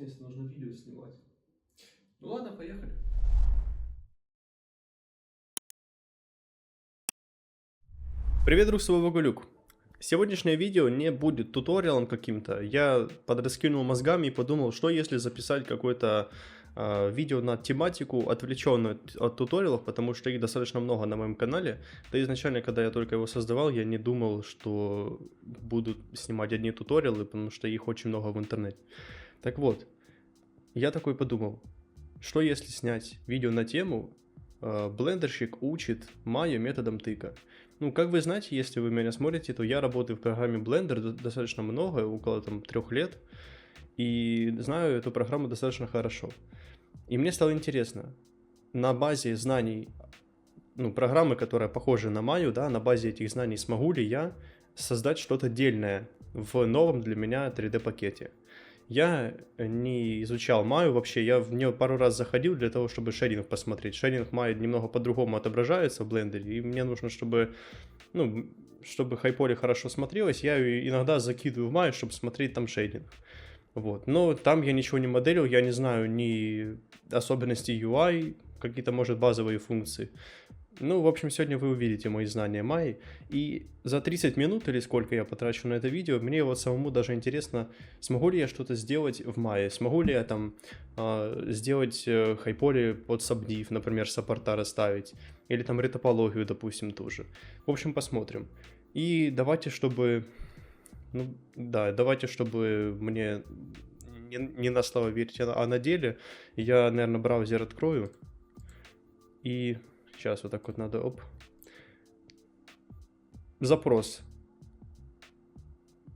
если нужно видео снимать. Ну ладно, поехали. Привет, друг, с тобой Вагулюк. Сегодняшнее видео не будет туториалом каким-то. Я подраскинул мозгами и подумал, что если записать какое-то видео на тематику, отвлеченную от туториалов, потому что их достаточно много на моем канале. Да изначально, когда я только его создавал, я не думал, что буду снимать одни туториалы, потому что их очень много в интернете. Так вот, я такой подумал, что если снять видео на тему «Блендерщик учит Maya методом тыка». Ну, как вы знаете, если вы меня смотрите, то я работаю в программе Blender достаточно много, около 3 лет, и знаю эту программу достаточно хорошо. И мне стало интересно, на базе знаний, ну, программы, которая похожа на Maya, да, на базе этих знаний смогу ли я создать что-то дельное в новом для меня 3D-пакете. Я не изучал Maya вообще, я в нее пару раз заходил для того, чтобы шейдинг посмотреть. Шейдинг Maya немного по-другому отображается в блендере, и мне нужно, чтобы, ну, чтобы хайполи хорошо смотрелось, я ее иногда закидываю в Maya, чтобы смотреть там шейдинг. Вот. Но там я ничего не моделил, я не знаю ни особенностей UI, какие-то, может, базовые функции. Ну, в общем, сегодня вы увидите мои знания Майи. И за 30 минут, или сколько я потрачу на это видео, мне вот самому даже интересно, смогу ли я что-то сделать в Майе, смогу ли я там сделать хайполи под сабдив, например, саппорта расставить, или там ретопологию, допустим, тоже. В общем, посмотрим. И давайте, чтобы, ну, да, давайте, чтобы мне не на слово верить, а на деле, я, наверное, браузер открою. И сейчас вот так вот надо, оп. Запрос.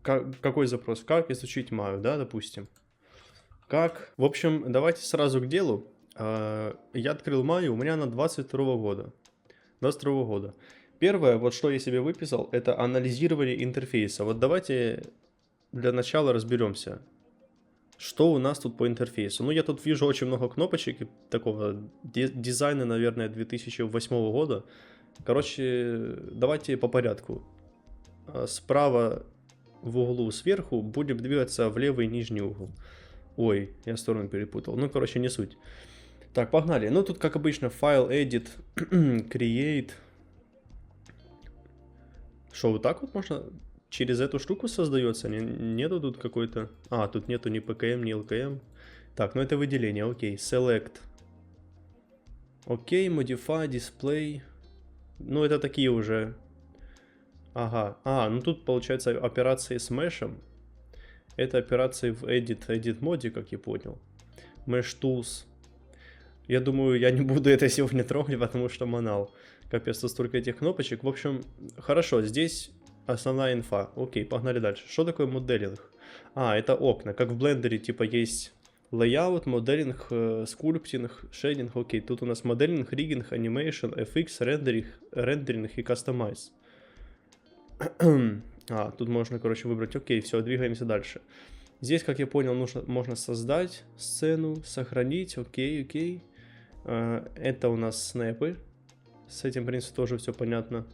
Какой запрос? Как изучить Maya, да, допустим? Как? В общем, давайте сразу к делу. Я открыл Maya, у меня она 22 года. 22 года. Первое, вот что я себе выписал, это анализирование интерфейса. Вот давайте для начала разберемся, что у нас тут по интерфейсу. Ну, я тут вижу очень много кнопочек и такого дизайна, наверное, 2008 года. Короче, давайте по порядку. Справа в углу сверху будем двигаться в левый нижний угол. Ой, я сторону перепутал. Ну, короче, не суть. Так, погнали. Ну, тут, как обычно, файл, edit, create. Что, вот так вот можно через эту штуку создается? Нету тут какой-то... А, тут нету ни PKM, ни LKM. Так, ну это выделение, окей. Select. Окей, modify, display. Ну, это такие уже... Ага. А, ну тут, получается, операции с мешем. Это операции в edit моде, как я понял. Mesh Tools. Я думаю, я не буду это сегодня трогать, потому что манал. Капец, тут столько этих кнопочек. В общем, хорошо, здесь основная инфа. Окей, погнали дальше. Что такое моделинг? А, это окна. Как в блендере, типа, есть layout, моделинг, скульптинг, шейдинг. Окей, тут у нас моделинг, риггинг, анимейшн, FX, рендеринг и кастомайз. А, тут можно, короче, выбрать. Окей, все, двигаемся дальше. Здесь, как я понял, можно создать сцену, сохранить. Окей. Это у нас снэпы. С этим, в принципе, тоже все понятно.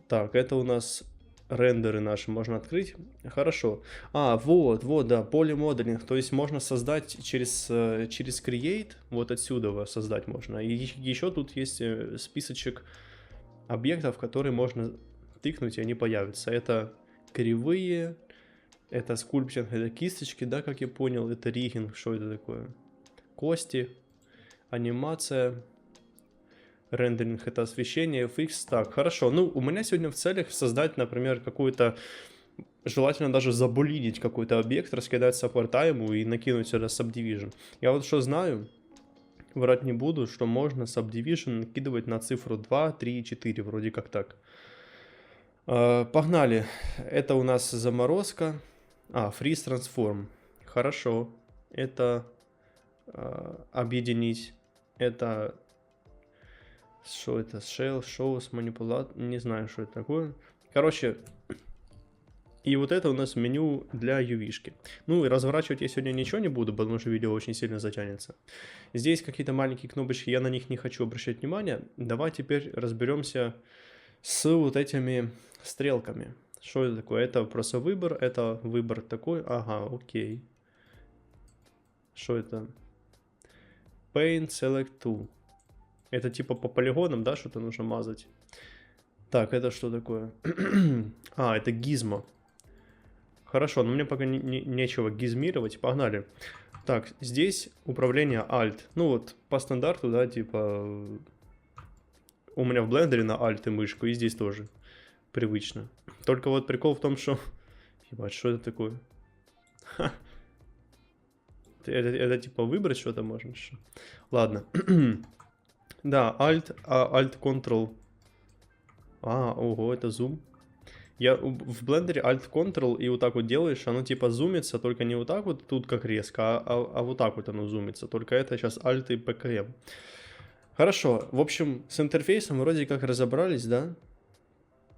Так, это у нас рендеры наши можно открыть. Хорошо. А, вот, да, полимоделинг. То есть можно создать через Create, вот отсюда создать можно. И еще тут есть списочек объектов, которые можно тыкнуть, и они появятся. Это кривые, это скульптинг, это кисточки, да, как я понял, это риггинг, что это такое? Кости, анимация, рендеринг, это освещение, FX. Так, хорошо. Ну, у меня сегодня в целях создать, например, какую-то, желательно даже забулидить какой-то объект, раскидать саппорта ему и накинуть сюда Subdivision. Я вот что знаю, врать не буду, что можно Subdivision накидывать на цифру 2, 3 и 4, вроде как так. Погнали. Это у нас заморозка. А, Freeze Transform. Хорошо. Это объединить. Это... Что это? Shell, Shows, Manipulate. Не знаю, что это такое. Короче, и вот это у нас меню для UV-шки. Ну, и разворачивать я сегодня ничего не буду, потому что видео очень сильно затянется. Здесь какие-то маленькие кнопочки, я на них не хочу обращать внимание. Давай теперь разберемся с вот этими стрелками. Что это такое? Это просто выбор, это выбор такой. Ага, окей. Что это? Paint Select Tool. Это типа по полигонам, да, что-то нужно мазать? Так, это что такое? А, это гизмо. Хорошо, но мне пока нечего гизмировать. Погнали. Так, здесь управление Alt. Ну вот, по стандарту, да, типа... У меня в блендере на Alt и мышку, и здесь тоже привычно. Только вот прикол в том, что... Ебать, что это такое? Ха. Это типа выбрать что-то можно? Что? Ладно. Да, Alt-Ctrl. Ого, это зум. Я в блендере Alt-Ctrl и вот так вот делаешь, оно типа зумится, только не вот так вот тут как резко, а вот так вот оно зумится. Только это сейчас Alt и PKM. Хорошо, в общем, с интерфейсом вроде как разобрались, да?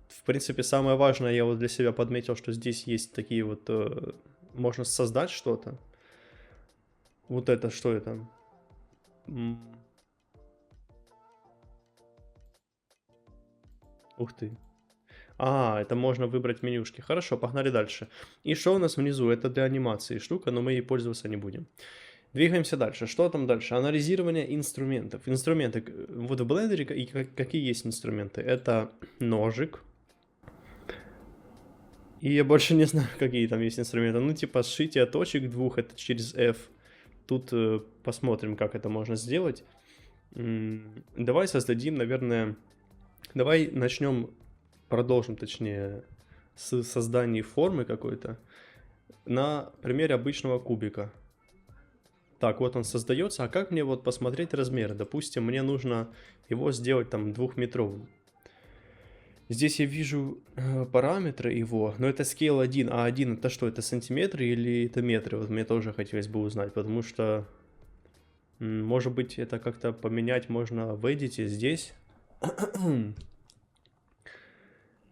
В принципе, самое важное я вот для себя подметил, что здесь есть такие вот... можно создать что-то. Вот это, что это? Ух ты. Это можно выбрать менюшки. Хорошо, погнали дальше. И что у нас внизу? Это для анимации штука, но мы ей пользоваться не будем. Двигаемся дальше. Что там дальше? Анализирование инструментов. Инструменты. Вот в блендере какие есть инструменты? Это ножик. И я больше не знаю, какие там есть инструменты. Ну, типа сшитие точек двух, это через F. Тут посмотрим, как это можно сделать. Давай создадим, наверное... Давай продолжим, точнее, с создания формы какой-то на примере обычного кубика. Так, вот он создается. А как мне вот посмотреть размеры? Допустим, мне нужно его сделать там 2-метровым. Здесь я вижу параметры его, но это scale 1. А 1 это что? Это сантиметры или это метры? Вот мне тоже хотелось бы узнать, потому что, может быть, это как-то поменять можно в Edit здесь.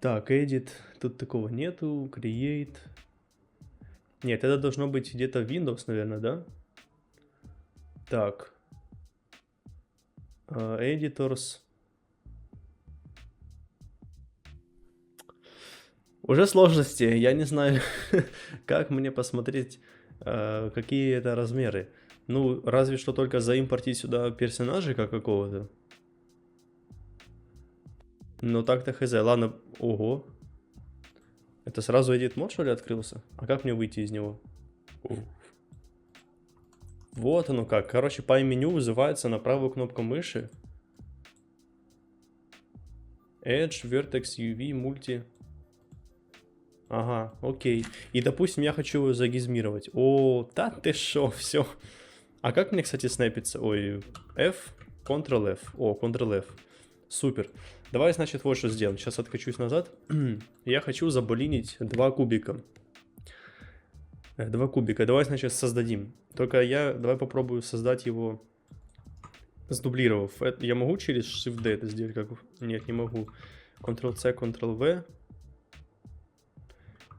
Так, Edit, тут такого нету, Create. Нет, это должно быть где-то Windows, наверное, да? Так. Editors. Уже сложности, я не знаю, как мне посмотреть, какие это размеры. Ну, разве что только заимпортить сюда персонажика какого-то. Ну так-то хз. Ладно, ого. Это сразу Edit мод, что ли, открылся? А как мне выйти из него? Вот оно как. Короче, по меню вызывается на правую кнопку мыши. Edge, Vertex, UV, Multi. Ага, окей. И, допустим, я хочу его загизмировать. О, да ты шо, все. А как мне, кстати, снайпиться? Ой, F, Ctrl-F. О, Ctrl-F. Супер. Давай, значит, вот что сделаем. Сейчас откачусь назад. Я хочу заболинить 2 кубика. 2 кубика. Давай, значит, создадим. Только давай попробую создать его, сдублировав. Я могу через Shift-D это сделать? Нет, не могу. Ctrl-C, Ctrl-V.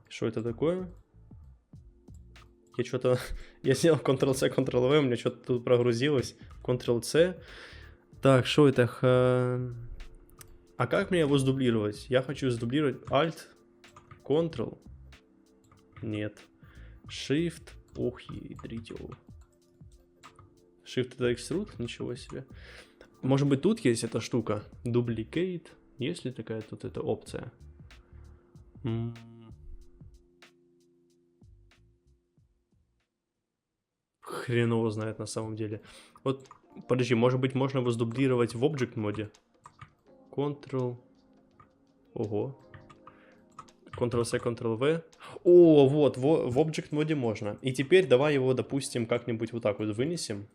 Что это такое? Я сделал Ctrl-C, Ctrl-V, у меня что-то тут прогрузилось. Ctrl-C. Так, что это? А как мне его сдублировать? Я хочу сдублировать Alt, Ctrl. Нет. Shift. Ох, ядрить его. Shift это Extrude? Ничего себе. Может быть, тут есть эта штука? Duplicate. Есть ли такая тут эта опция? Хрен его знает на самом деле. Вот, подожди, может быть, можно его сдублировать в Object моде? Ctrl. Ого. Ctrl-C, Ctrl-V. О, вот, в Object моде можно. И теперь давай его, допустим, как-нибудь вот так вот вынесем.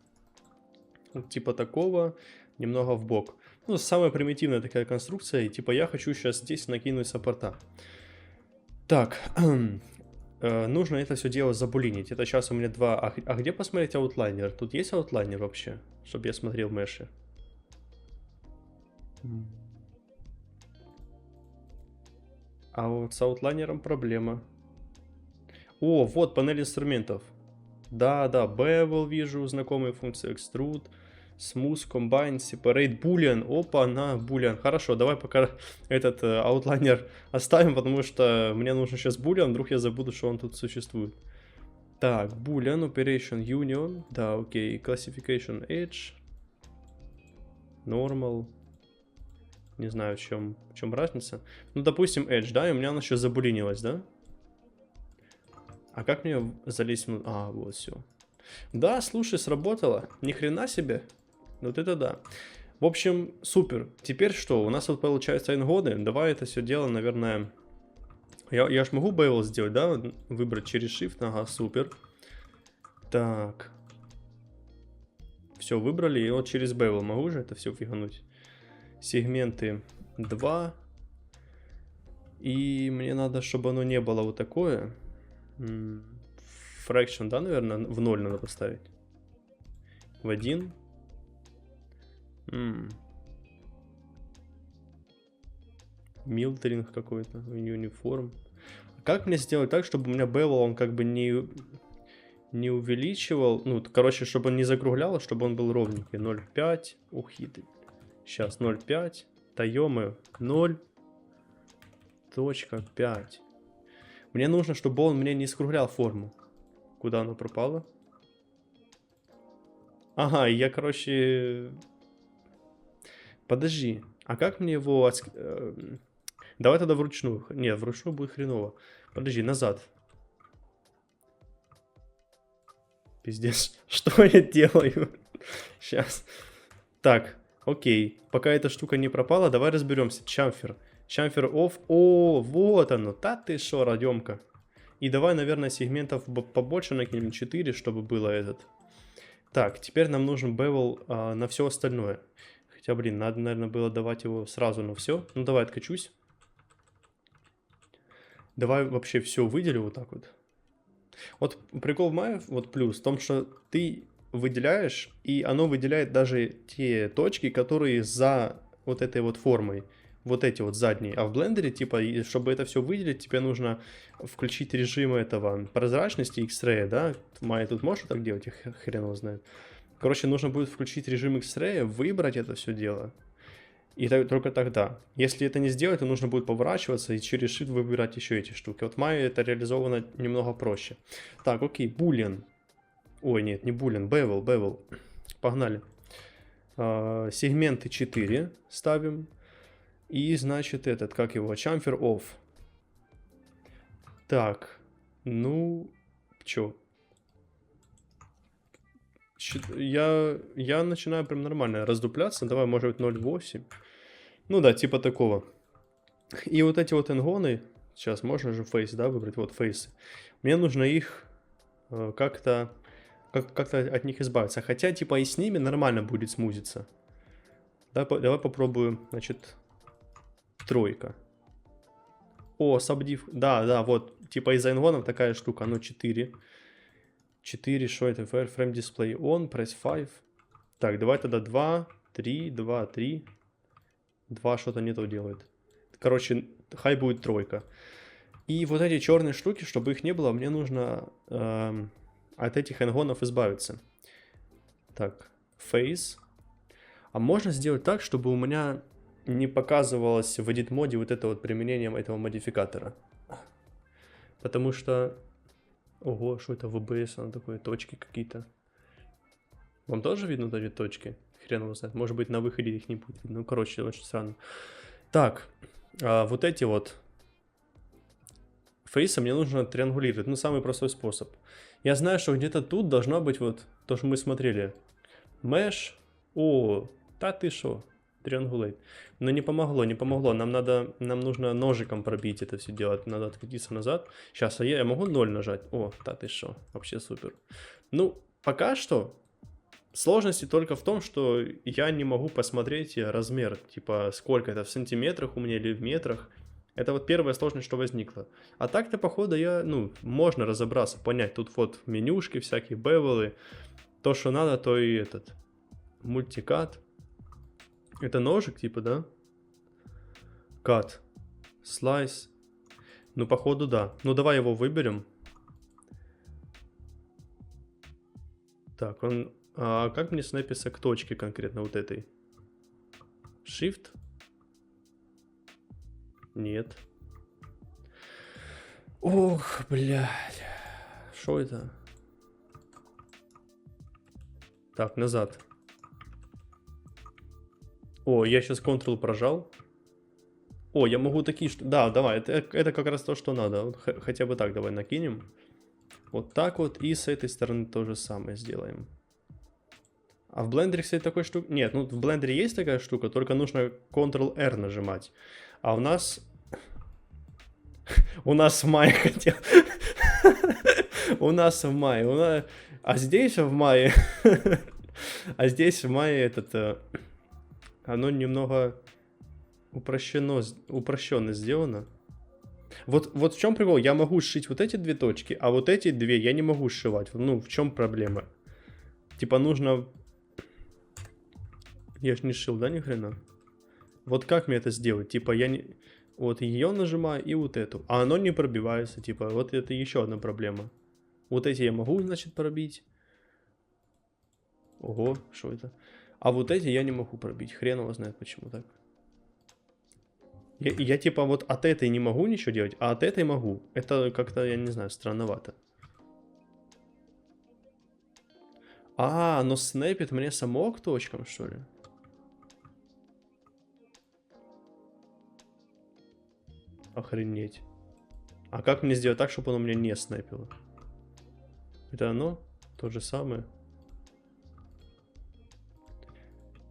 Вот, типа такого, немного в бок. Ну, самая примитивная такая конструкция. И типа я хочу сейчас здесь накинуть саппорта. Так. Нужно это все дело забулинить. Это сейчас у меня 2. А где посмотреть аутлайнер? Тут есть аутлайнер вообще? Чтобы я смотрел меши. А вот с аутлайнером проблема. О, вот панель инструментов. Да, Bevel вижу, знакомые функции Extrude, Smooth, Combine, Separate, Boolean. Опа, на Boolean. Хорошо, давай пока этот аутлайнер оставим, потому что мне нужен сейчас Boolean, вдруг я забуду, что он тут существует. Так, Boolean, Operation Union. Да, окей. Classification Edge. Normal. Не знаю, в чем разница. Ну, допустим, Edge, да, и у меня она еще забулинилась, да? А как мне залезть в... А, вот, все. Да, слушай, сработало. Ни хрена себе. Вот это да. В общем, супер. Теперь что? У нас вот получается ингоды. Давай это все дело, наверное... Я ж могу Bevel сделать, да? Выбрать через Shift. Ага, супер. Так. Все, выбрали. И вот через Bevel могу же это все фигануть. Сегменты 2. И мне надо, чтобы оно не было вот такое. Fraction, да, наверное, в 0 надо поставить. В 1. Милтеринг какой-то. Uniform. Как мне сделать так, чтобы у меня Bevel, он как бы не увеличивал. Ну, короче, чтобы он не закруглял, чтобы он был ровненький. 0,5. Ух, хитрый. Сейчас 0,5. Таемы 0.5. Мне нужно, чтобы он мне не скруглял форму. Куда оно пропало? Ага, я, короче... Подожди. А как мне его... Давай тогда вручную. Нет, вручную будет хреново. Подожди, назад. Пиздец. Что я делаю? Сейчас. Так, окей. Пока эта штука не пропала, давай разберемся. Chamfer. Chamfer off. О, вот оно. Та ты шо, радемка. И давай, наверное, сегментов побольше накинем. 4, чтобы было этот. Так, теперь нам нужен Bevel на все остальное. Хотя, блин, надо, наверное, было давать его сразу на все. Ну, давай откачусь. Давай вообще все выделю вот так вот. Вот прикол в Maya, вот плюс в том, что ты выделяешь, и оно выделяет даже те точки, которые за вот этой вот формой. Вот эти вот задние. А в блендере, типа, чтобы это все выделить, тебе нужно включить режим этого прозрачности X-Ray, да? Maya тут может так делать, я хрен его знает. Короче, нужно будет включить режим X-Ray, выбрать это все дело. И только тогда. Если это не сделать, то нужно будет поворачиваться и через Shift выбирать еще эти штуки. Вот в Maya это реализовано немного проще. Так, окей, Boolean. Ой, нет, не Boolean, Bevel. Погнали. Сегменты 4 ставим. И, значит, этот, как его, Chamfer off. Так, ну, чё? Я начинаю прям нормально раздупляться. Давай, может быть, 0.8. Ну да, типа такого. И вот эти вот энгоны. Сейчас можно же фейс, да, выбрать? Вот фейсы. Мне нужно их как-то от них избавиться. Хотя, типа, и с ними нормально будет смузиться. Да, давай попробуем, значит, 3. О, сабдив. Да, вот, типа из-за энгонов такая штука. Ну, 4. 4, что это? Frame display on, press 5. Так, давай тогда 2, 3, 2, 3. 2 что-то не то делает. Короче, хай будет 3. И вот эти черные штуки, чтобы их не было, мне нужно от этих энгонов избавиться. Так, face. А можно сделать так, чтобы у меня не показывалось в edit моде вот это вот применением этого модификатора. Потому что... Ого, что это в OBS, оно такое, точки какие-то. Вам тоже видно вот эти точки? Хрен его знает. Может быть, на выходе их не будет видно. Ну, короче, очень странно. Так, вот эти вот фейсы мне нужно триангулировать. Ну, самый простой способ. Я знаю, что где-то тут должно быть вот то, что мы смотрели. Mesh. О, да ты шо? Triangulate. Но не помогло. Нам нужно ножиком пробить это все делать. Надо откатиться назад. Сейчас, а я могу 0 нажать? О, да ты шо? Вообще супер. Ну, пока что сложности только в том, что я не могу посмотреть размер. Типа, сколько это в сантиметрах у меня или в метрах. Это вот первая сложность, что возникла. А так-то, походу, можно разобраться, понять. Тут вот менюшки всякие, бевелы. То, что надо, то и этот. Мультикат. Это ножик, типа, да? Cut. Slice. Ну, походу, да. Ну, давай его выберем. Так, он А как мне снэпиться к точке конкретно вот этой? Shift? Нет. Ох, блядь. Что это? Так, назад. О, я сейчас Ctrl прожал. О, я могу такие... Да, давай, это как раз то, что надо. Вот хотя бы так давай накинем. Вот так вот. И с этой стороны то же самое сделаем. А в блендере, кстати, такой штуки... Нет, ну в блендере есть такая штука, только нужно Ctrl-R нажимать. А у нас... У нас в мае хотел... У нас в мае. А здесь в мае... А здесь в мае оно немного упрощенно сделано. Вот в чем прикол? Я могу сшить вот эти две точки, а вот эти две я не могу сшивать. Ну, в чем проблема? Типа нужно... Я ж не сшил, да, ни хрена? Вот как мне это сделать? Типа я не... Вот ее нажимаю и вот эту. А оно не пробивается. Типа вот это еще одна проблема. Вот эти я могу, значит, пробить. Ого, что это? А вот эти я не могу пробить. Хрен его знает почему так. Я типа вот от этой не могу ничего делать, а от этой могу. Это как-то, я не знаю, странновато. А, оно снэпит мне само к точкам, что ли? Охренеть. А как мне сделать так, чтобы оно меня не снэпило? Это оно? То же самое?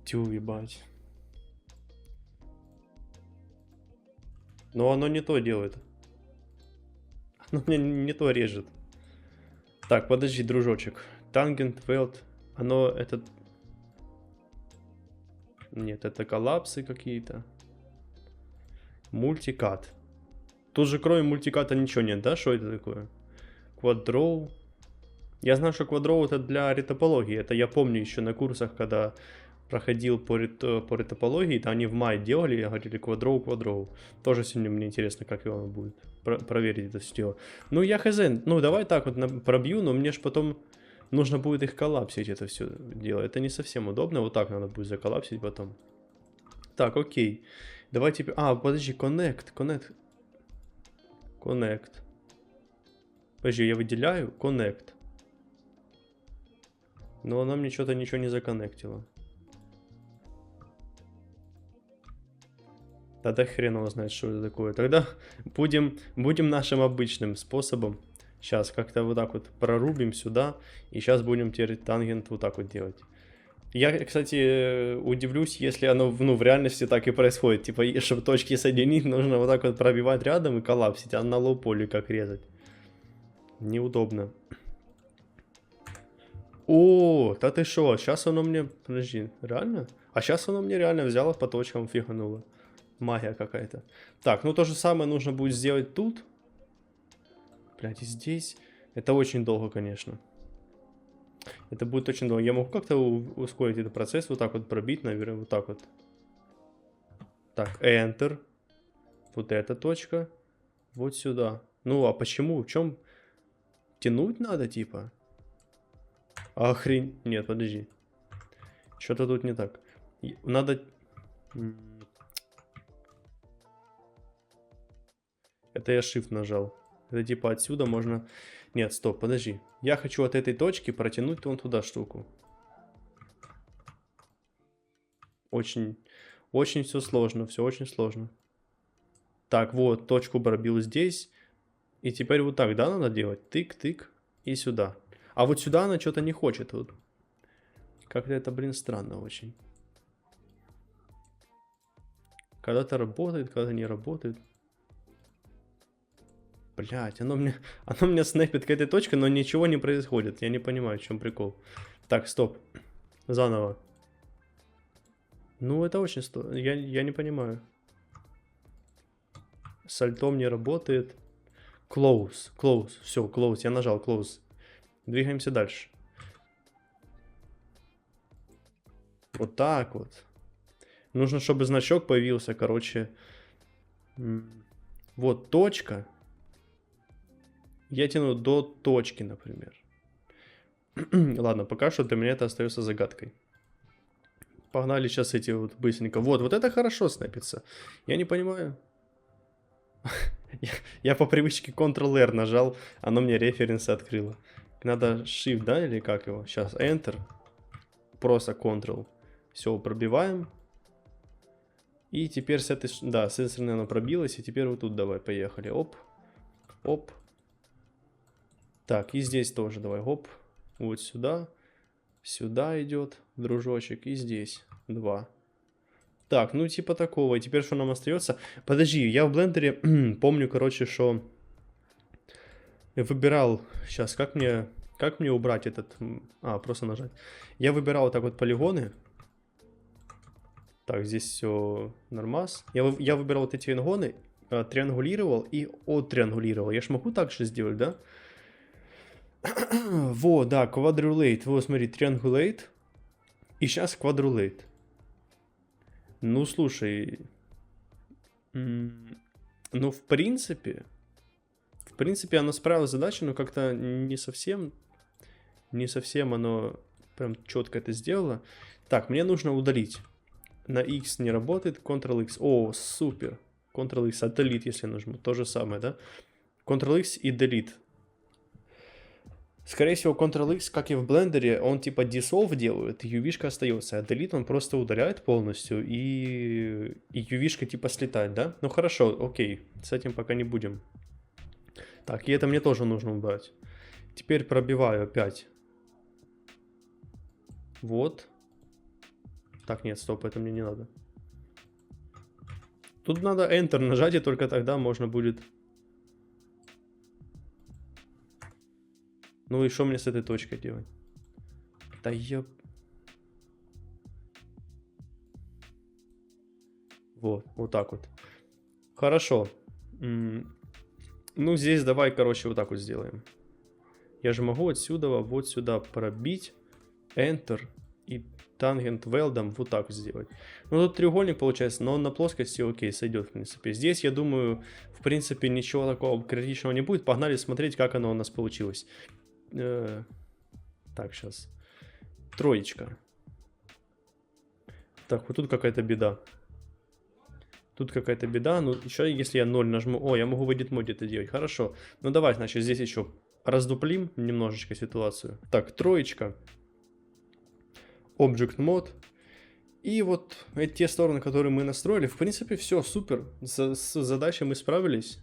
Тю, ебать. Но оно не то делает. Оно меня не то режет. Так, подожди, дружочек. Tangent Weld. Оно это... Нет, это коллапсы какие-то. Мультикат. Тут же кроме мультиката ничего нет, да? Что это такое? Quadrow. Я знаю, что Quadrow это для ретопологии. Это я помню еще на курсах, когда проходил по ретопологии, то они в мае делали, и говорили Quadrow. Тоже сегодня мне интересно, как его будет проверить это все дело. Ну, я хз. Ну, давай так вот пробью, но мне же потом нужно будет их коллапсить, это все дело. Это не совсем удобно. Вот так надо будет заколлапсить потом. Так, окей. Давай теперь... А, подожди, Connect. Подожди, я выделяю Connect. Но она мне что-то ничего не законнектила. Тогда хрен его знает, что это такое. Тогда будем нашим обычным способом. Сейчас как-то вот так вот прорубим сюда. И сейчас будем теперь тангент вот так вот делать. Я, кстати, удивлюсь, если оно в реальности так и происходит. Типа, чтобы точки соединить, нужно вот так вот пробивать рядом и коллапсить. А на лоу-поле как резать? Неудобно. О, да ты шо? Сейчас оно мне... Подожди, реально? А сейчас оно мне реально взяло по точкам, фигануло. Магия какая-то. Так, ну то же самое нужно будет сделать тут. Блядь, и здесь. Это очень долго, конечно. Это будет очень долго. Я могу как-то ускорить этот процесс, вот так вот пробить, наверное, вот так вот. Так, Enter. Вот эта точка. Вот сюда. Ну, а почему? В чем? Тянуть надо, типа? Охрень... Нет, подожди. Что-то тут не так. Надо... Это я Shift нажал. Это типа отсюда можно... Нет, стоп, подожди. Я хочу от этой точки протянуть вон туда штуку. Очень все сложно, все очень сложно. Так, вот, точку пробил здесь. И теперь вот так, да, надо делать? Тык-тык и сюда. А вот сюда она что-то не хочет. Вот. Как-то это, блин, странно очень. Когда-то работает, когда не работает. Блять, оно мне снэпит к этой точке, но ничего не происходит. Я не понимаю, в чем прикол. Так, стоп. Заново. Ну, это очень сложно. Я не понимаю. С альтом не работает. Close. Все, close. Я нажал close. Двигаемся дальше. Вот так вот. Нужно, чтобы значок появился, короче. Вот точка. Я тяну до точки, например. Ладно, пока что для меня это остается загадкой. Погнали сейчас эти вот быстренько. Вот это хорошо снэпится. Я не понимаю. Я по привычке Ctrl-R нажал, оно мне референсы открыло. Надо Shift, да, или как его? Сейчас Enter. Просто Ctrl. Все, пробиваем. И теперь с этой... Да, с этой стороны оно пробилось. И теперь вот тут давай, поехали. Оп. Оп. Так, и здесь тоже давай. Оп. Вот сюда. Сюда идет дружочек. И здесь 2. Так, ну типа такого. И теперь что нам остается? Подожди, я в блендере помню, короче, что я выбирал... Сейчас, как мне убрать этот... А, просто нажать. Я выбирал вот так вот полигоны. Так, здесь все нормас. Я выбирал вот эти ингоны, триангулировал и оттриангулировал. Я ж могу так же сделать, да? Во, да, quadrulate. Вот, смотри, triangulate. И сейчас quadrulate. Ну, слушай. Ну, в принципе, оно справилось с задачей, но как-то не совсем оно прям четко это сделало. Так, мне нужно удалить. На X не работает, Ctrl-X. О, супер. Ctrl-X, а Delete, если нажму. То же самое, да? Ctrl-X и Delete. Скорее всего, Ctrl-X, как и в блендере, он типа dissolve делает, и UV-шка остается. А Delete он просто удаляет полностью, и UV-шка типа слетает, да? Ну хорошо, окей. С этим пока не будем. Так, и это мне тоже нужно убрать. Теперь пробиваю опять. Вот. Так, нет, стоп, это мне не надо. Тут надо Enter нажать, и только тогда можно будет... Ну и что мне с этой точкой делать? Да я... Вот так вот. Хорошо. Ну, здесь давай, короче, вот так вот сделаем. Я же могу отсюда вот сюда пробить. Enter. И тангент велдом вот так сделать. Ну, тут треугольник получается, но он на плоскости, окей, сойдет, в принципе. Здесь, я думаю, в принципе, ничего такого критичного не будет. Погнали смотреть, как оно у нас получилось. Так, сейчас. Троечка. Так, вот тут какая-то беда. Тут какая-то беда. Ну, еще если я 0 нажму... О, я могу в Edit Mode это делать. Хорошо. Ну, давай, значит, здесь еще раздуплим немножечко ситуацию. Так, троечка. Object Mode. И вот эти те стороны, которые мы настроили, в принципе, все, супер. С задачей мы справились.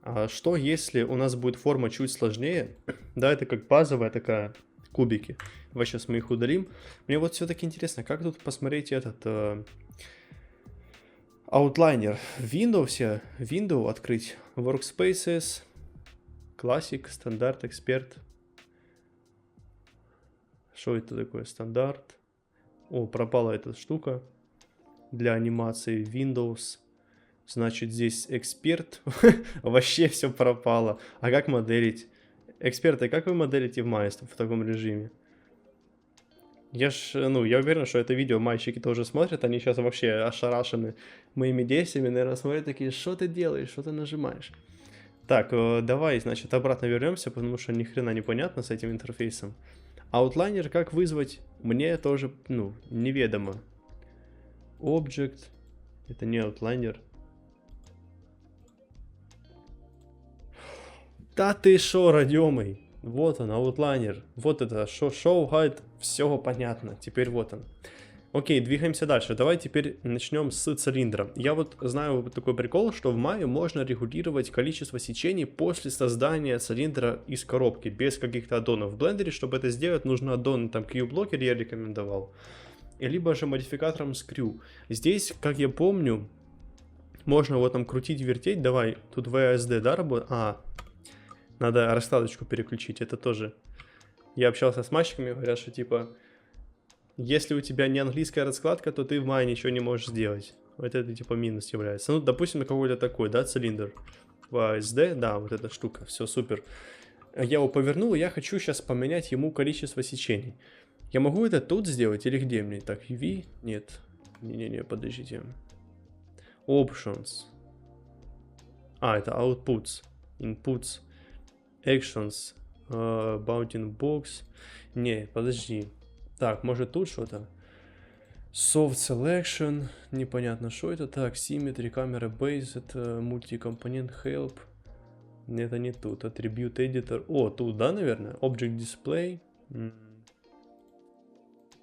А что, если у нас будет форма чуть сложнее? Да, это как базовая такая, кубики. Давай сейчас мы их удалим. Мне вот все-таки интересно, как тут посмотреть этот... Outliner. В Windows, Window открыть. Workspaces. Classic, стандарт, эксперт. Что это такое? Стандарт. О, пропала эта штука. Для анимации Windows. Значит, здесь эксперт. Вообще все пропало. А как моделить? Эксперты, как вы моделите в Maestro в таком режиме? Я уверен, что это видео мальчики тоже смотрят. Они сейчас вообще ошарашены моими действиями. Наверное, смотрят такие, что ты делаешь, что ты нажимаешь. Так, давай, значит, обратно вернемся, потому что ни хрена не понятно с этим интерфейсом. Outliner как вызвать, мне тоже, неведомо. Object. Это не Outliner. Да ты шо, родимый? Вот он, Outliner. Вот это, show height, все понятно. Теперь вот он. Окей, двигаемся дальше. Давай теперь начнем с цилиндра. Я вот знаю вот такой прикол, что в Maya можно регулировать количество сечений после создания цилиндра из коробки, без каких-то аддонов. В блендере, чтобы это сделать, нужно аддон, там, Q-блокер я рекомендовал. Либо же модификатором Screw. Здесь, как я помню, можно вот там крутить, вертеть. Давай, тут VSD, да, работает? Надо раскладочку переключить, это тоже. Я общался с мальчиками, говорят, что типа, если у тебя не английская раскладка, то ты в Maya ничего не можешь сделать. Вот это типа минус является. Ну, допустим, на какой-то такой, да, цилиндр. VSD, да, вот эта штука, все супер. Я его повернул, и я хочу сейчас поменять ему количество сечений. Я могу это тут сделать или где мне? Так, UV? Нет. Не-не-не, подождите. Options. Это Outputs. Inputs. Actions, Bounding Box. Не, подожди. Так, может тут что-то? Soft Selection. Непонятно, что это. Так, Symmetry, Camera Base. Это Multi-Component Help. Это не тут. Attribute Editor. О, тут, да, наверное? Object Display.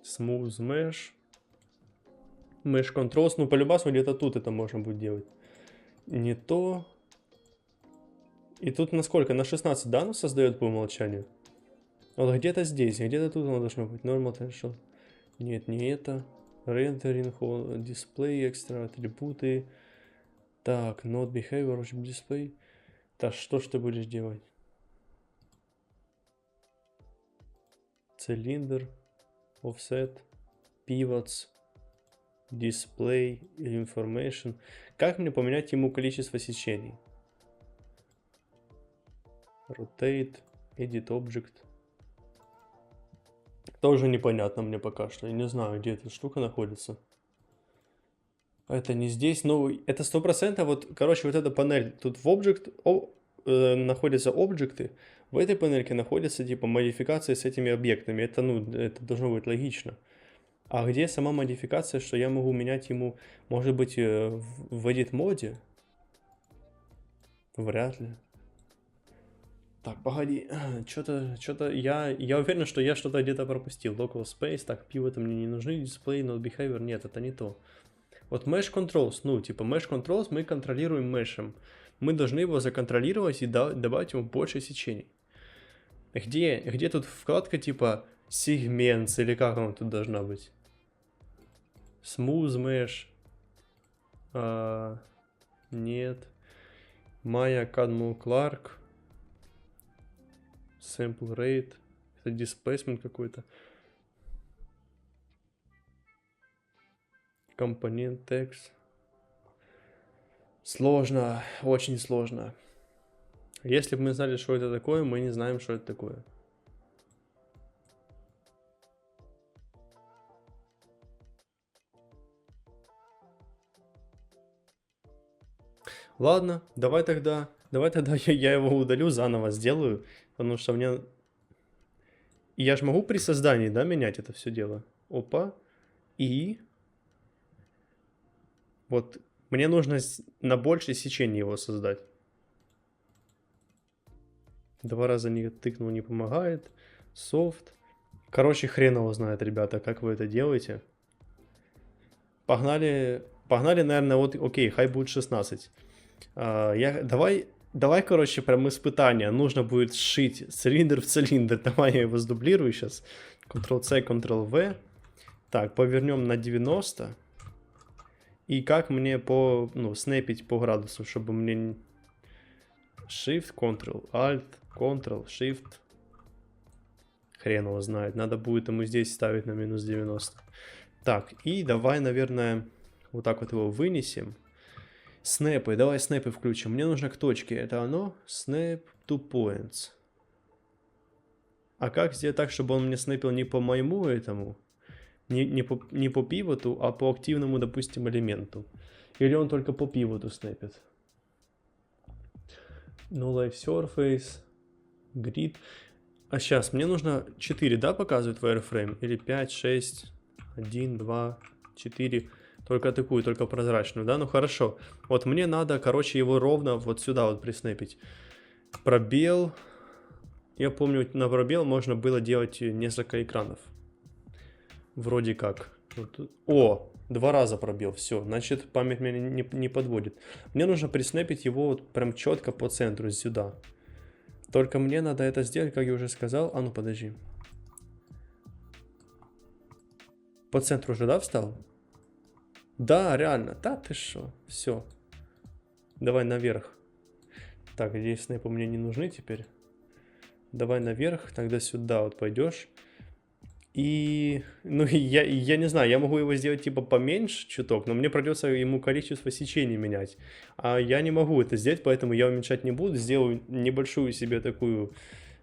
Smooth Mesh. Mesh Controls. Ну, по-любому где-то тут это можно будет делать. Не то. И тут на сколько? На 16, да, оно создает по умолчанию? Вот где-то здесь, где-то тут оно должно быть. Normal Potential. Нет, не это. Rendering, Display, Extra, атрибуты. Так, Node Behavior, Object Display. Так, что ж ты будешь делать? Цилиндр, Offset, Pivots, Display, Information. Как мне поменять ему количество сечений? Rotate, Edit Object. Тоже непонятно мне пока что. Я не знаю, где эта штука находится. Это не здесь, но это 100%. Вот, короче, вот эта панель. Тут в Object находятся объекты. В этой панельке находятся типа модификации с этими объектами. Это, ну, это должно быть логично. А где сама модификация, что я могу менять ему, может быть, в Edit моде? Вряд ли. Так, погоди, что-то я уверен, что я что-то где-то пропустил. Local Space, так, пивоты мне не нужны, Display, Node Behavior, нет, это не то. Вот Mesh Controls, ну, типа Mesh Controls мы контролируем мешем. Мы должны его законтролировать и добавить ему больше сечений. Где тут вкладка типа Segments или как она тут должна быть? Smooth Mesh. Нет. Maya Cadmo Clark. Sample Rate. Это Displacement какой-то. Компонент Text. Сложно, очень сложно. Если бы мы знали, что это такое, мы не знаем, что это такое. Ладно, давай тогда я его удалю, заново сделаю, потому что мне... Я же могу при создании, да, менять это все дело? Опа. И... Вот мне нужно на большее сечение его создать. 2 раза не тыкнул, не помогает. Софт. Короче, хрен его знает, ребята, как вы это делаете. Погнали, наверное, вот, окей, хай будет 16. Давай, короче, прям испытание. Нужно будет сшить цилиндр в цилиндр. Давай я его сдублирую сейчас. Ctrl-C, Ctrl-V. Так, повернем на 90. И как мне снэпить по градусу, чтобы мне... Shift, Ctrl, Alt, Ctrl, Shift. Хрен его знает. Надо будет ему здесь ставить на минус 90. Так, и давай, наверное, вот так вот его вынесем. Снэпы, давай снэпы включим. Мне нужно к точке. Это оно? Snap to points. А как сделать так, чтобы он мне снэпил не по моему этому? Не по пивоту, а по активному, допустим, элементу. Или он только по пивоту снэпит? No Life Surface. Grid. А сейчас, мне нужно 4, да, показывает wireframe? Или 5, 6, 1, 2, 4. Только такую, только прозрачную, да? Ну хорошо. Вот мне надо, короче, его ровно вот сюда вот приснэпить. Пробел. Я помню, на пробел можно было делать несколько экранов. Вроде как. Вот. О, 2 раза пробел. Все, значит, память меня не подводит. Мне нужно приснэпить его вот прям четко по центру сюда. Только мне надо это сделать, как я уже сказал. А ну подожди. По центру уже, да, встал? Да, реально. Да, ты шо? Все. Давай наверх. Так, здесь снэпы мне не нужны теперь. Давай наверх, тогда сюда вот пойдешь. И, ну, я не знаю, я могу его сделать типа поменьше чуток, но мне придется ему количество сечений менять. А я не могу это сделать, поэтому я уменьшать не буду. Сделаю небольшую себе такую,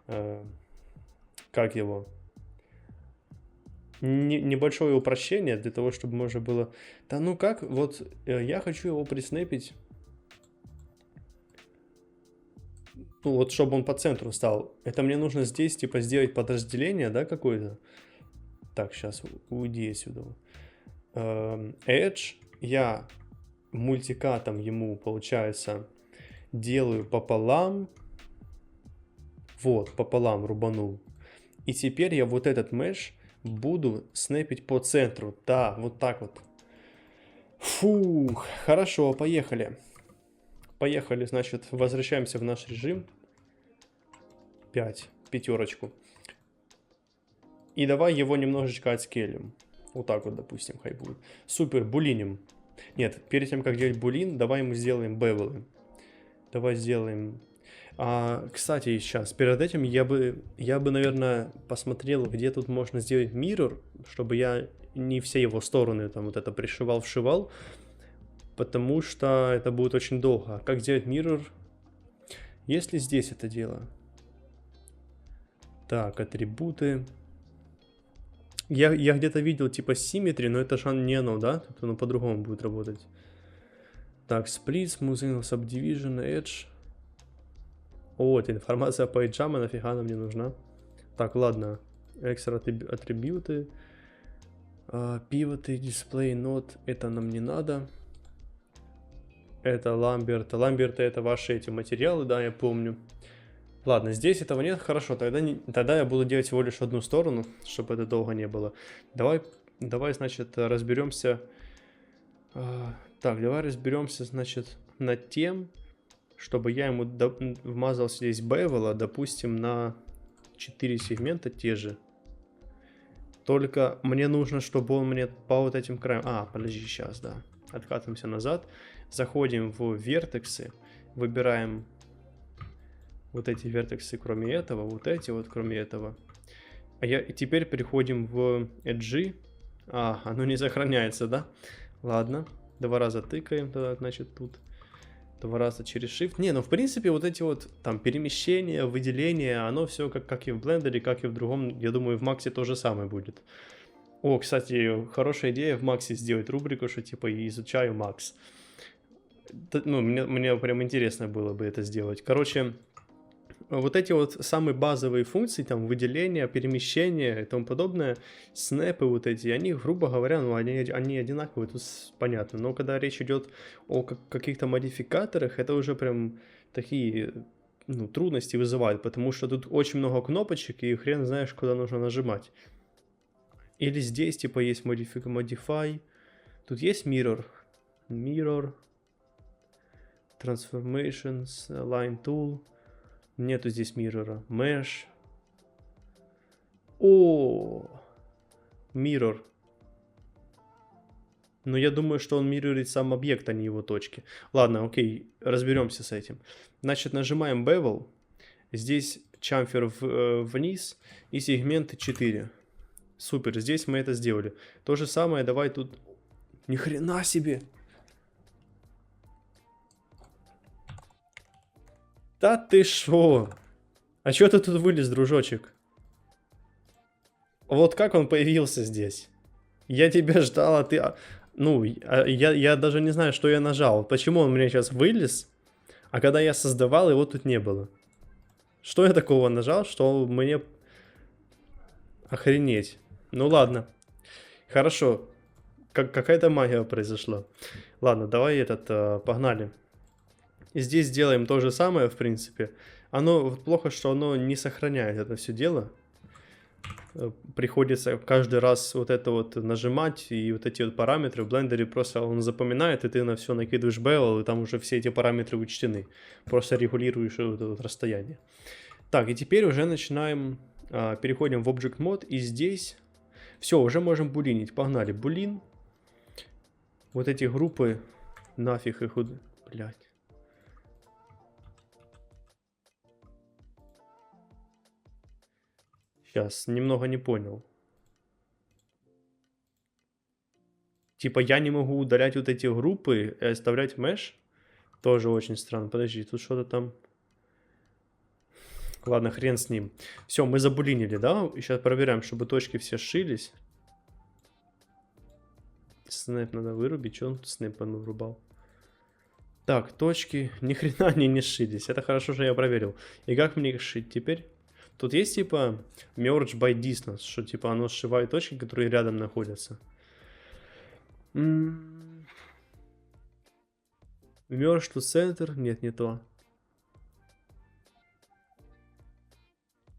как его, небольшое упрощение для того, чтобы можно было... Да ну как, вот я хочу его приснэпить. Ну, вот чтобы он по центру стал. Это мне нужно здесь, типа, сделать подразделение, да, какое-то? Так, сейчас уйди отсюда. Edge я мультикатом ему, получается, делаю пополам. Вот, пополам рубанул. И теперь я вот этот меш буду снэпить по центру. Да, вот так вот. Фух, хорошо, поехали. Поехали, значит, возвращаемся в наш режим. 5, пятерочку. И давай его немножечко отскелим. Вот так вот, допустим, хай будет. Супер, булиним. Нет, перед тем, как делать булин, давай мы сделаем бевелы. Давай сделаем... кстати, сейчас, перед этим я бы, наверное, посмотрел, где тут можно сделать mirror, чтобы я не все его стороны там вот это пришивал-вшивал, потому что это будет очень долго. Как сделать mirror? Есть ли здесь это дело? Так, атрибуты. Я где-то видел типа symmetry, но это же не оно, да? Тут оно по-другому будет работать. Так, split, smooth angle, subdivision, edge. Вот, информация по эйджам, а нафига она мне нужна? Так, ладно. Extra атрибуты. Пивоты, дисплей, нот. Это нам не надо. Это Ламберта. Ламберта это ваши эти материалы, да, я помню. Ладно, здесь этого нет, хорошо, тогда я буду делать всего лишь одну сторону, чтобы это долго не было. Давай, значит, разберемся. Так, давай разберемся, значит, над тем, чтобы я ему вмазал здесь бевела, допустим, на 4 сегмента те же. Только мне нужно, чтобы он мне по вот этим краям... подожди, сейчас, да. Откатываемся назад. Заходим в вертексы, выбираем... Вот эти вертексы, кроме этого, вот эти вот, кроме этого. И теперь переходим в Edge. Оно не сохраняется, да? Ладно. 2 раза тыкаем тогда, значит, тут. 2 раза через Shift. Не, ну, в принципе, вот эти вот там перемещения, выделения, оно все как и в блендере, как и в другом, я думаю, в Максе то же самое будет. О, кстати, хорошая идея в Максе сделать рубрику, что типа изучаю Макс. Ну, мне прям интересно было бы это сделать. Короче... Вот эти вот самые базовые функции, там, выделение, перемещение и тому подобное, снэпы вот эти, они, грубо говоря, ну, они одинаковые, тут понятно. Но когда речь идет о каких-то модификаторах, это уже прям такие, ну, трудности вызывает, потому что тут очень много кнопочек, и хрен знаешь, куда нужно нажимать. Или здесь, типа, есть modify, тут есть mirror, transformations, line tool. Нету здесь миррора. Mesh. Mirror. Но я думаю, что он миррорит сам объект, а не его точки. Ладно, окей, разберемся с этим. Значит, нажимаем Bevel. Здесь чамфер вниз и сегменты 4. Супер, здесь мы это сделали. То же самое, давай тут... Ни хрена себе! Да ты шо? А чё ты тут вылез, дружочек? Вот как он появился здесь? Я тебя ждал, а ты... Ну, я даже не знаю, что я нажал. Почему он мне сейчас вылез, а когда я создавал, его тут не было? Что я такого нажал, что мне... Охренеть. Ну ладно. Хорошо. Какая-то магия произошла. Ладно, давай погнали. И здесь сделаем то же самое, в принципе. Оно плохо, что оно не сохраняет это все дело. Приходится каждый раз вот это вот нажимать, и вот эти вот параметры в блендере просто он запоминает, и ты на все накидываешь bevel, и там уже все эти параметры учтены. Просто регулируешь вот это вот расстояние. Так, и теперь уже начинаем, переходим в Object Mode, и здесь все, уже можем булинить. Погнали, булин. Вот эти группы, нафиг их, блядь. Сейчас, немного не понял. Типа я не могу удалять вот эти группы и оставлять меш? Тоже очень странно. Подожди, тут что-то там... Ладно, хрен с ним. Все, мы забулинили, да? И сейчас проверяем, чтобы точки все сшились. Снэп надо вырубить. Что он тут снэп вырубал? Так, точки ни хрена они не сшились. Это хорошо, что я проверил. И как мне их шить теперь? Тут есть типа merge by distance, что типа оно сшивает точки, которые рядом находятся. Merge to center. Нет, не то.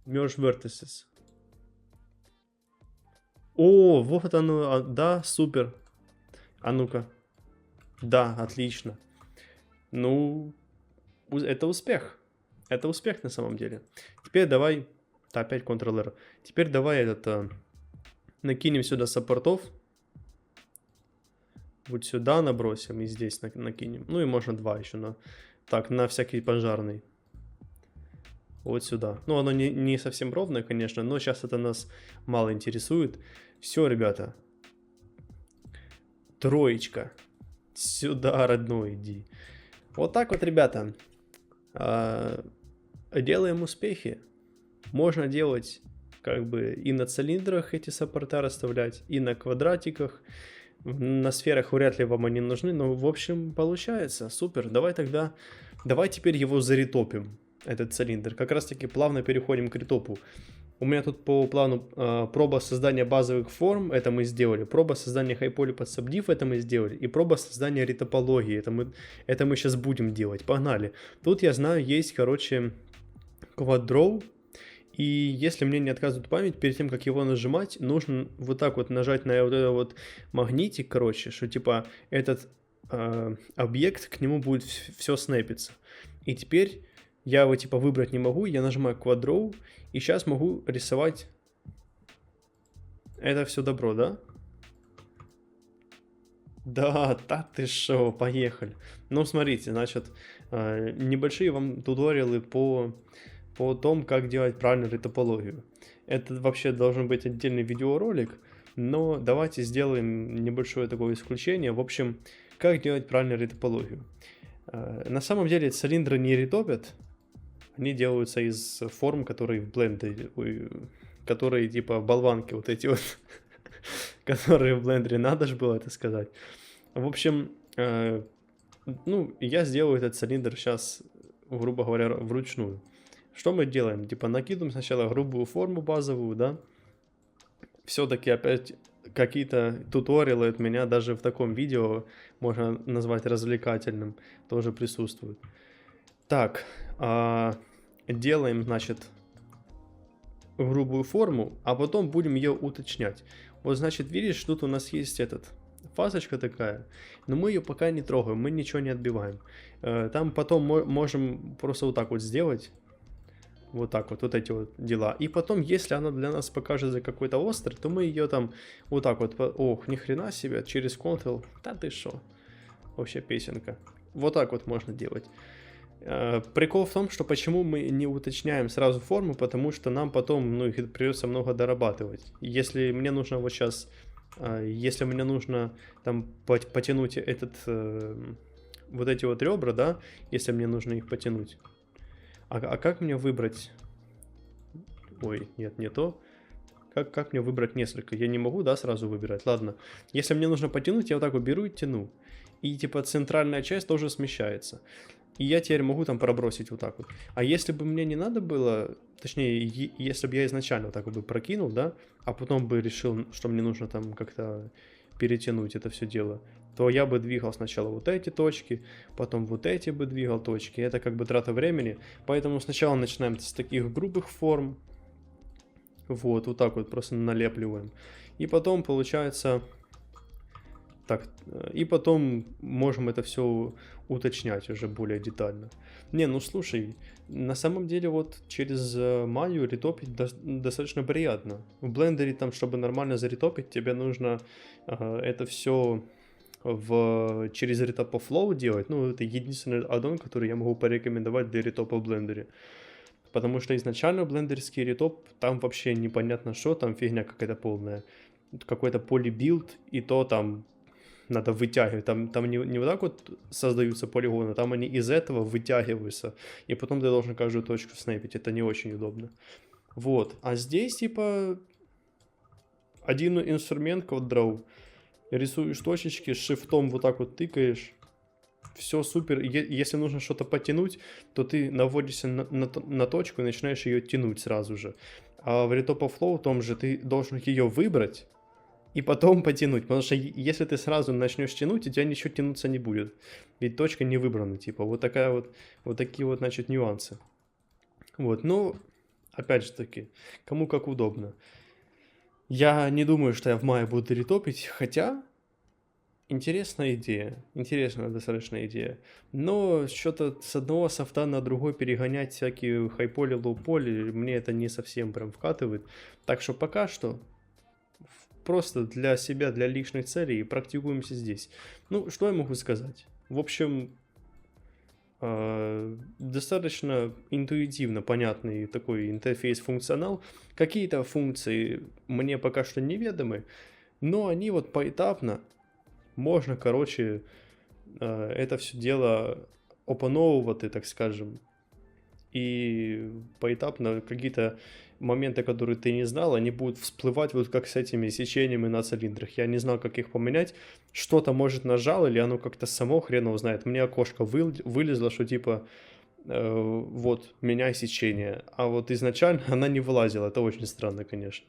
Merge vertices. О, вот оно. Да, супер. А ну-ка. Да, отлично. Ну, это успех. Это успех на самом деле. Теперь давай... Да, опять Ctrl-R. Теперь давай накинем сюда саппортов. Вот сюда набросим и здесь накинем. Ну и можно два еще. Так, на всякий пожарный. Вот сюда. Ну, оно не совсем ровное, конечно, но сейчас это нас мало интересует. Все, ребята. Троечка. Сюда, родной, иди. Вот так вот, ребята. Делаем успехи. Можно делать как бы и на цилиндрах эти саппорта расставлять, и на квадратиках. На сферах вряд ли вам они нужны, но в общем получается. Супер. Давай теперь его заретопим, этот цилиндр. Как раз таки плавно переходим к ретопу. У меня тут по плану проба создания базовых форм, это мы сделали. Проба создания хайполи под сабдив, это мы сделали. И проба создания ретопологии, это мы сейчас будем делать. Погнали. Тут я знаю, есть, короче, квадроу. И если мне не отказывает память, перед тем, как его нажимать, нужно вот так вот нажать на вот этот вот магнитик, короче, что типа этот объект, к нему будет все снэпиться. И теперь я его типа выбрать не могу, я нажимаю Quadrow, и сейчас могу рисовать это все добро, да? Да, ты шо, поехали. Ну, смотрите, значит, небольшие вам туториалы по том, как делать правильную ретопологию. Это вообще должен быть отдельный видеоролик, но давайте сделаем небольшое такое исключение. В общем, как делать правильную ретопологию. На самом деле цилиндры не ретопят, они делаются из форм, которые в блендере, которые типа болванки вот эти вот, которые в блендере, надо же было это сказать. В общем, ну, я сделаю этот цилиндр сейчас, грубо говоря, вручную. Что мы делаем? Типа накидываем сначала грубую форму базовую, да? Все-таки опять какие-то туториалы от меня даже в таком видео можно назвать развлекательным, тоже присутствуют. Так, делаем, значит, грубую форму, а потом будем ее уточнять. Вот, значит, видишь, тут у нас есть фасочка такая, но мы ее пока не трогаем, мы ничего не отбиваем. Там потом можем просто вот так вот сделать. Вот так вот эти вот дела. И потом, если она для нас покажется какой-то острый, то мы ее там вот так вот, ох, ни хрена себе, через Ctrl, да ты шо, вообще песенка. Вот так вот можно делать. Прикол в том, что почему мы не уточняем сразу форму, потому что нам потом, ну, их придется много дорабатывать. Если мне нужно вот сейчас, если мне нужно там потянуть вот эти вот ребра, да, если мне нужно их потянуть. А как мне выбрать? Ой, нет, не то. Как мне выбрать несколько? Я не могу, да, сразу выбирать. Ладно. Если мне нужно потянуть, я вот так вот беру и тяну. И типа центральная часть тоже смещается. И я теперь могу там пробросить вот так вот. А если бы мне не надо было, точнее, если бы я изначально вот так вот бы прокинул, да, а потом бы решил, что мне нужно там как-то перетянуть это все дело, то я бы двигал сначала вот эти точки, потом вот эти бы двигал точки. Это как бы трата времени. Поэтому сначала начинаем с таких грубых форм. Вот так вот просто налепливаем. И потом получается... Так, и потом можем это все уточнять уже более детально. Не, ну слушай, на самом деле вот через Maya ретопить достаточно приятно. В блендере там, чтобы нормально заретопить, тебе нужно это все через Retopoflow делать. Ну, это единственный аддон, который я могу порекомендовать для ретопа в блендере. Потому что изначально блендерский ретоп, там вообще непонятно что, там фигня какая-то полная. Какой-то полибилд, и то там надо вытягивать. Там не вот так вот создаются полигоны, там они из этого вытягиваются. И потом ты должен каждую точку снайпить. Это не очень удобно. Вот. А здесь типа один инструмент Quadrow. Рисуешь точечки, шифтом вот так вот тыкаешь. все супер. Если нужно что-то потянуть, то ты наводишься на точку и начинаешь ее тянуть сразу же. А в Retop Flow том же ты должен ее выбрать и потом потянуть. Потому что если ты сразу начнешь тянуть, у тебя ничего тянуться не будет. Ведь точка не выбрана, типа. Вот такие вот, значит, нюансы. Вот, ну, опять же таки, кому как удобно. Я не думаю, что я в мае буду ретопить, хотя интересная идея, интересная достаточно идея. Но что-то с одного софта на другой перегонять всякие хайполи, лоуполи, мне это не совсем прям вкатывает. Так что пока что просто для себя, для личных целей практикуемся здесь. Ну, что я могу сказать? В общем, достаточно интуитивно понятный такой интерфейс, функционал. Какие-то функции мне пока что неведомы, но они вот поэтапно можно, короче, это все дело опановувати, так скажем, и поэтапно какие-то моменты, которые ты не знал, они будут всплывать вот как с этими сечениями на цилиндрах. Я не знал, как их поменять. Что-то, может, нажал, или оно как-то само, хрен его знает. Мне окошко вылезло, что типа вот, меняй сечение. А вот изначально она не вылазила. Это очень странно, конечно.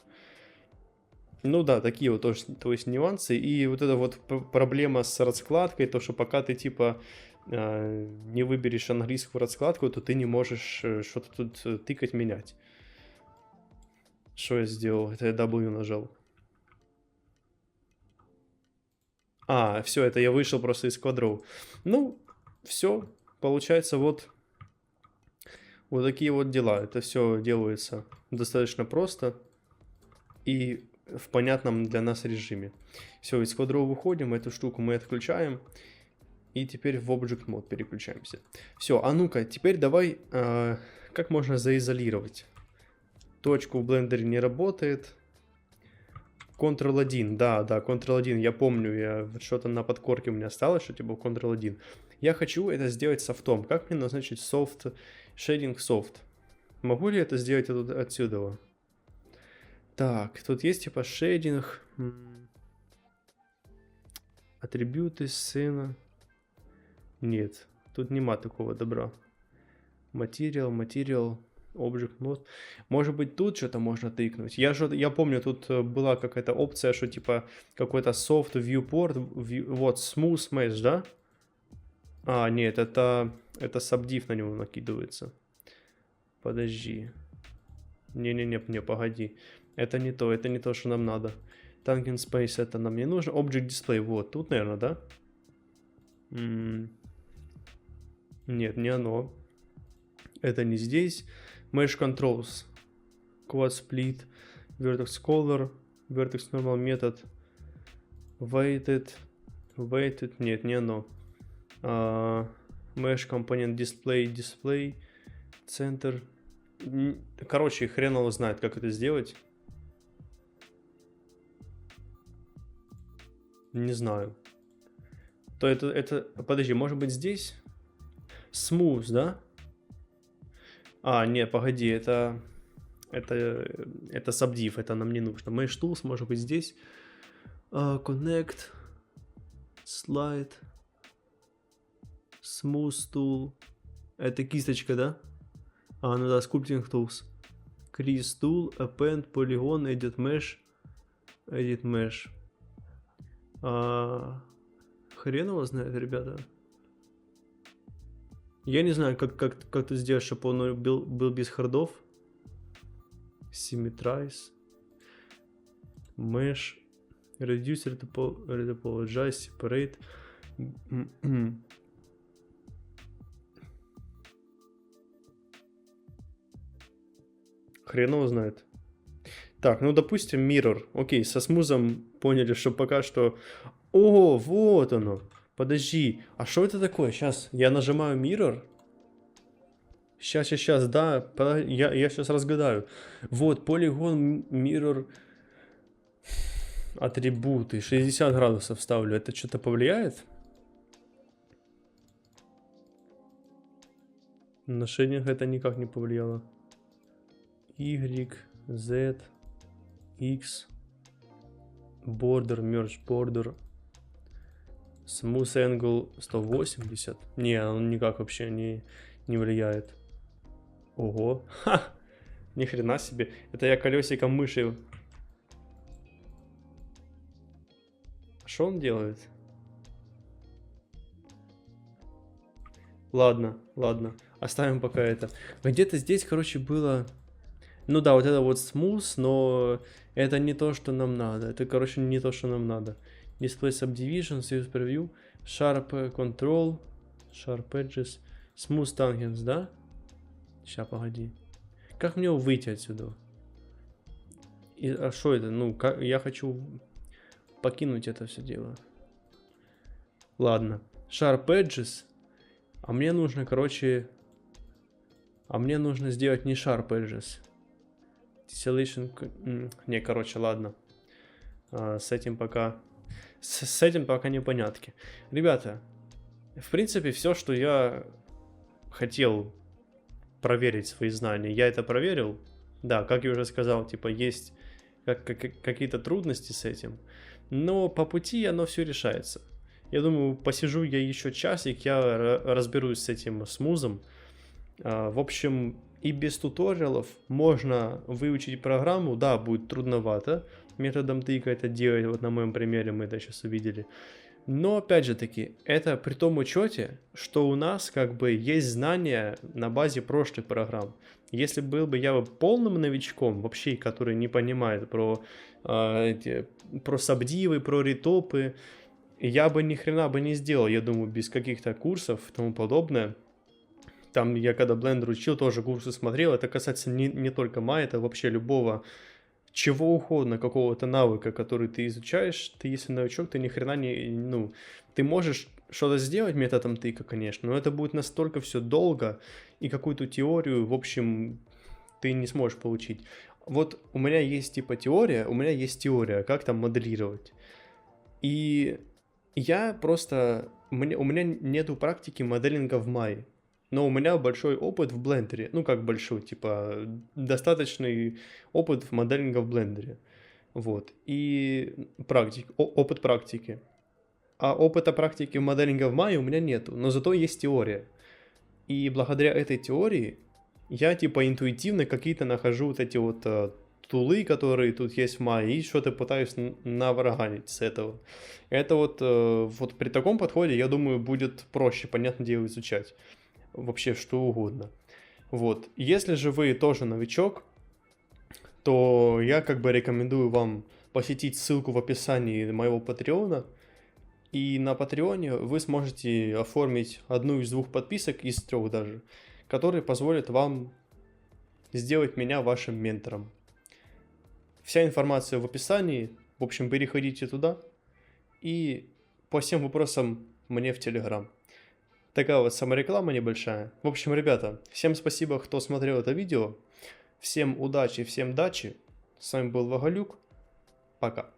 Ну да, такие вот тоже, то есть нюансы. И вот эта вот проблема с раскладкой, то, что пока ты типа не выберешь английскую раскладку, то ты не можешь что-то тут тыкать, менять. Что я сделал? Это я W нажал. А, все, это я вышел просто из квадров. Ну, все, получается вот такие вот дела. Это все делается достаточно просто и в понятном для нас режиме. Все, из квадров выходим, эту штуку мы отключаем. И теперь в Object Mode переключаемся. Все, а ну-ка, теперь давай, как можно заизолировать? Точку в блендере не работает. Ctrl-1, да, Ctrl-1, я помню, что-то на подкорке у меня осталось, что типа Ctrl-1. Я хочу это сделать софтом. Как мне назначить soft, shading soft? Могу ли это сделать отсюда? Так, тут есть типа шейдинг, атрибуты, сцена. Нет, тут нема такого добра. Материал, Object Mode. Может быть, тут что-то можно тыкнуть. Я помню, тут была какая-то опция, что типа какой-то soft viewport, вот, smooth mesh, да? А, нет, это subdiv на него накидывается. Подожди. Не, погоди. Это не то, что нам надо. Tangent Space это нам не нужно. Object Display, вот, тут, наверное, да? Нет, не оно. Это не здесь. Mesh Controls. Quad Split. Vertex Color. Vertex Normal Method. Weighted. Нет, не оно. Mesh Component Display. Center. Короче, хрен его знает, как это сделать. Не знаю. То это... Подожди, может быть здесь? Smooth, да? А, не, погоди, это subdiv, это нам не нужно. Mesh Tools, может быть здесь. Connect. Slide. Smooth Tool. Это кисточка, да? А, ну да, Sculpting Tools. Crease Tool, Append, Polygon, Edit Mesh. Хрен его знает, ребята. Я не знаю, как ты сделаешь, чтобы он был без хардов. Symmetrize. Mesh. Reduce, Retopologize, Separate. Хрен его знает. Так, ну допустим Mirror. Окей, со смузом поняли, что пока что... О, вот оно. Подожди, а что это такое? Сейчас, я нажимаю Mirror. Сейчас, да, я сейчас разгадаю. Вот, Polygon, Mirror, атрибуты, 60 градусов ставлю. Это что-то повлияет? На шейдинг это никак не повлияло. Y, Z, X, Border, Merge Border. Smooth Angle 180. Не, он никак вообще не влияет. Ого. Ха! Ни хрена себе. Это я колесиком мыши. Что он делает? Ладно, ладно. Оставим пока это. Где-то здесь, короче, было... Ну да, вот это вот smooth, но это не то, что нам надо. Это, короче, не то, что нам надо. Display Subdivision, Use Preview, Sharp Control, Sharp Edges, Smooth Tangents, да? Сейчас, погоди. Как мне выйти отсюда? А что это? Ну, я хочу покинуть это все дело. Ладно. Sharp Edges. А мне нужно, короче... А мне нужно сделать не Sharp Edges. Tessellation... Не, короче, ладно. С этим пока... С этим пока непонятки. Ребята, в принципе, все, что я хотел проверить свои знания, я это проверил. Да, как я уже сказал, типа, есть какие-то трудности с этим. Но по пути оно все решается. Я думаю, посижу я еще часик, я разберусь с этим смузом. В общем, и без туториалов можно выучить программу. Да, будет трудновато методом тыка это делать. Вот на моем примере мы это сейчас увидели. Но опять же таки, это при том учете, что у нас как бы есть знания на базе прошлых программ. Если был бы я полным новичком, вообще, который не понимает про сабдивы, про ритопы, я бы ни хрена бы не сделал, я думаю, без каких-то курсов и тому подобное. Там я когда Blender учил, тоже курсы смотрел. Это касается не только Maya, это вообще любого, чего угодно, какого-то навыка, который ты изучаешь. Ты, если новичок, ты ни хрена не... Ну, ты можешь что-то сделать методом тыка, конечно, но это будет настолько все долго, и какую-то теорию, в общем, ты не сможешь получить. Вот у меня есть типа теория, у меня есть теория, как там моделировать. И я просто... У меня нету практики моделинга в Maya. Но у меня большой опыт в блендере. Ну, как большой, типа, достаточный опыт моделинга в блендере. Вот. И опыт практики. А опыта практики моделинга в Maya у меня нету. Но зато есть теория. И благодаря этой теории я, типа, интуитивно какие-то нахожу вот эти вот тулы, которые тут есть в Maya, и что-то пытаюсь навраганить с этого. Это вот при таком подходе, я думаю, будет проще, понятное дело, изучать. Вообще что угодно. Вот. Если же вы тоже новичок, то я как бы рекомендую вам посетить ссылку в описании моего Патреона. И на Патреоне вы сможете оформить одну из 2 подписок, из 3 даже, которые позволят вам сделать меня вашим ментором. Вся информация в описании. В общем, переходите туда. И по всем вопросам мне в Telegram. Такая вот самореклама небольшая. В общем, ребята, всем спасибо, кто смотрел это видео. Всем удачи, всем дачи. С вами был Воголюк. Пока.